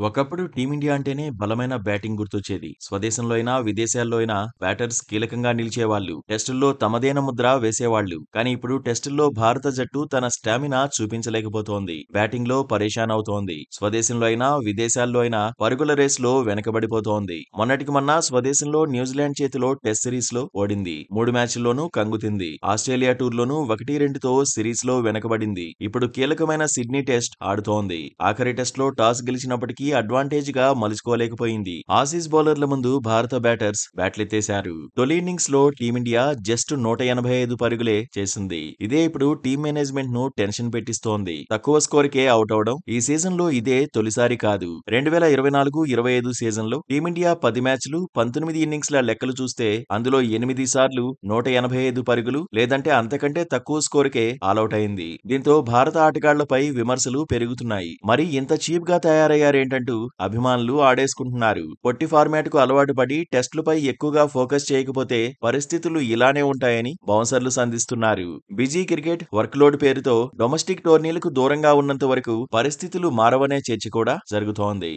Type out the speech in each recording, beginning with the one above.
ఒకప్పుడు టీమిండియా అంటేనే బలమైన బ్యాటింగ్ గుర్తొచ్చేది. స్వదేశంలో అయినా, విదేశాల్లో అయినా బ్యాటర్స్ కీలకంగా నిలిచేవాళ్లు. టెస్టుల్లో తమదైన ముద్ర వేసేవాళ్లు. కానీ ఇప్పుడు టెస్టుల్లో భారత జట్టు తన స్టామినా చూపించలేకపోతోంది. బ్యాటింగ్లో పరేషాన్ అవుతోంది. స్వదేశంలో అయినా, విదేశాల్లో అయినా పరుగుల రేసులో వెనకబడిపోతోంది. మొన్నటికి మొన్న స్వదేశంలో న్యూజిలాండ్ చేతిలో టెస్ట్ సిరీస్లో ఓడింది. 3 మ్యాచ్ల్లోనూ కంగుతింది. ఆస్ట్రేలియా టూర్లోనూ 1-2తో సిరీస్లో వెనకబడింది. ఇప్పుడు కీలకమైన సిడ్నీ టెస్ట్ ఆడుతోంది. ఆఖరి టెస్టులో టాస్ గెలిచినప్పటికీ అడ్వాంటేజ్ గా మలుచుకోలేకపోయింది. ఆసీస్ బౌలర్ల ముందు భారత బ్యాటర్స్ బ్యాట్లెత్తేశారు. తొలి ఇన్నింగ్స్ లో టీమిండియా జస్ట్ 185 పరుగులే చేసింది. ఇదే ఇప్పుడు టీం మేనేజ్మెంట్ ను టెన్షన్ పెట్టిస్తోంది. తక్కువ స్కోర్ కే అవుట్ అవడం ఈ సీజన్ లో ఇదే తొలిసారి కాదు. 2024-25 సీజన్ లో టీమిండియా 10 మ్యాచ్లు 19 ఇన్నింగ్స్ల లెక్కలు చూస్తే అందులో 8 సార్లు 185 పరుగులు లేదంటే అంతకంటే తక్కువ స్కోర్ కే ఆలౌట్ అయింది. దీంతో భారత ఆటగాళ్లపై విమర్శలు పెరుగుతున్నాయి. మరి ఇంత చీప్ గా తయారయ్యారేంటంటూ అభిమానులు ఆడేసుకుంటున్నారు. పొట్టి ఫార్మాట్ కు అలవాటు పడి టెస్టులపై ఎక్కువగా ఫోకస్ చేయకపోతే పరిస్థితులు ఇలానే ఉంటాయని బౌన్సర్లు సంధిస్తున్నారు. బిజీ క్రికెట్ వర్క్ లోడ్ పేరుతో డొమెస్టిక్ టోర్నీలకు దూరంగా ఉన్నంత వరకు పరిస్థితులు మారవనే చర్చ కూడా జరుగుతోంది.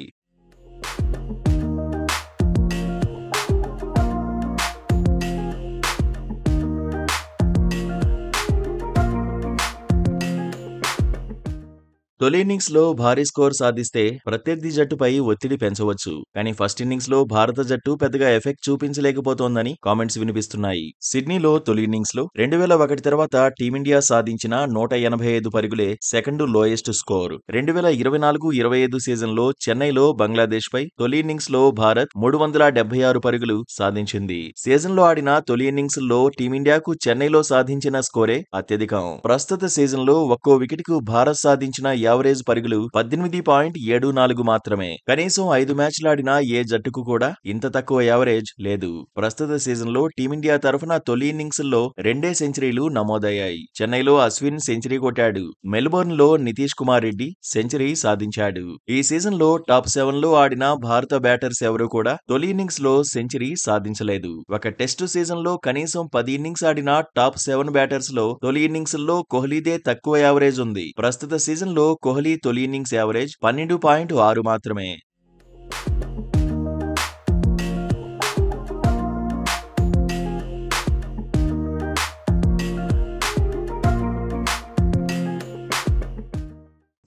తొలి ఇన్నింగ్స్ లో భారీ స్కోర్ సాధిస్తే ప్రత్యర్థి జట్టుపై ఒత్తిడి పెంచవచ్చు. కానీ ఫస్ట్ ఇన్నింగ్స్ లో భారత జట్టు పెద్దగా ఎఫెక్ట్ చూపించలేకపోతోందని కామెంట్స్ వినిపిస్తున్నాయి. సిడ్నీలో తొలి ఇన్నింగ్స్ లో 2001 తర్వాత టీమిండియా సాధించిన 185 పరుగులే సెకండ్ లోయెస్ట్ స్కోర్. 2024-25 సీజన్ లో చెన్నైలో బంగ్లాదేశ్ పై తొలి ఇన్నింగ్స్ లో భారత్ 376 పరుగులు సాధించింది. సీజన్ లో ఆడిన తొలి ఇన్నింగ్స్ లో టీమిండియాకు చెన్నైలో సాధించిన స్కోరే అత్యధికం. ప్రస్తుత సీజన్ లో ఒక్కో వికెట్ కు భారత్ సాధించిన యావరేజ్ పరుగులు 18.74 మాత్రమే. కనీసం 5 మ్యాచ్లాడిన ఏ జట్టుకు కూడా ఇంత తక్కువ యావరేజ్ లేదు. ప్రస్తుత సీజన్ లో టీమిండియా తరఫున తొలి ఇన్నింగ్స్ లో 2 సెంచరీలు నమోదయ్యాయి. చెన్నైలో అశ్విన్ సెంచరీ కొట్టాడు. మెల్బోర్న్ లో నితీష్ కుమార్ రెడ్డి సెంచరీ సాధించాడు. ఈ సీజన్ లో టాప్ 7 లో ఆడిన భారత బ్యాటర్స్ ఎవరూ కూడా తొలి ఇన్నింగ్స్ లో సెంచరీ సాధించలేదు. ఒక టెస్టు సీజన్ లో కనీసం 10 ఇన్నింగ్స్ ఆడిన టాప్ 7 బ్యాటర్స్ లో తొలి ఇన్నింగ్స్ లో కోహ్లీదే తక్కువ యావరేజ్ ఉంది. ప్రస్తుత సీజన్ లో కోహ్లీ తొలి ఇన్నింగ్స్ యావరేజ్ 12.6 మాత్రమే.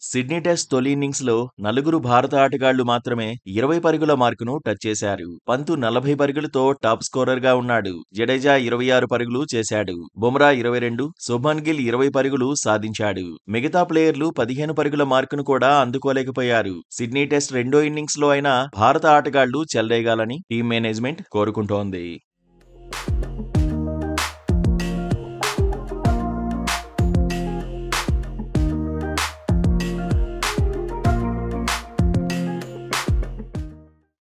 సిడ్నీ టెస్ట్ తొలి ఇన్నింగ్స్ లో నలుగురు భారత ఆటగాళ్లు మాత్రమే 20 పరుగుల మార్కును టచ్ చేశారు. పంతు 40 పరుగులతో టాప్ స్కోరర్ గా ఉన్నాడు. జడేజా 26 పరుగులు చేశాడు. బుమ్రా 22, శుభ్మన్ గిల్ 20 పరుగులు సాధించాడు. మిగతా ప్లేయర్లు 15 పరుగుల మార్కును కూడా అందుకోలేకపోయారు. సిడ్నీ టెస్ట్ రెండో ఇన్నింగ్స్ లో అయినా భారత ఆటగాళ్లు చెలరేగాలని టీం మేనేజ్మెంట్ కోరుకుంటోంది.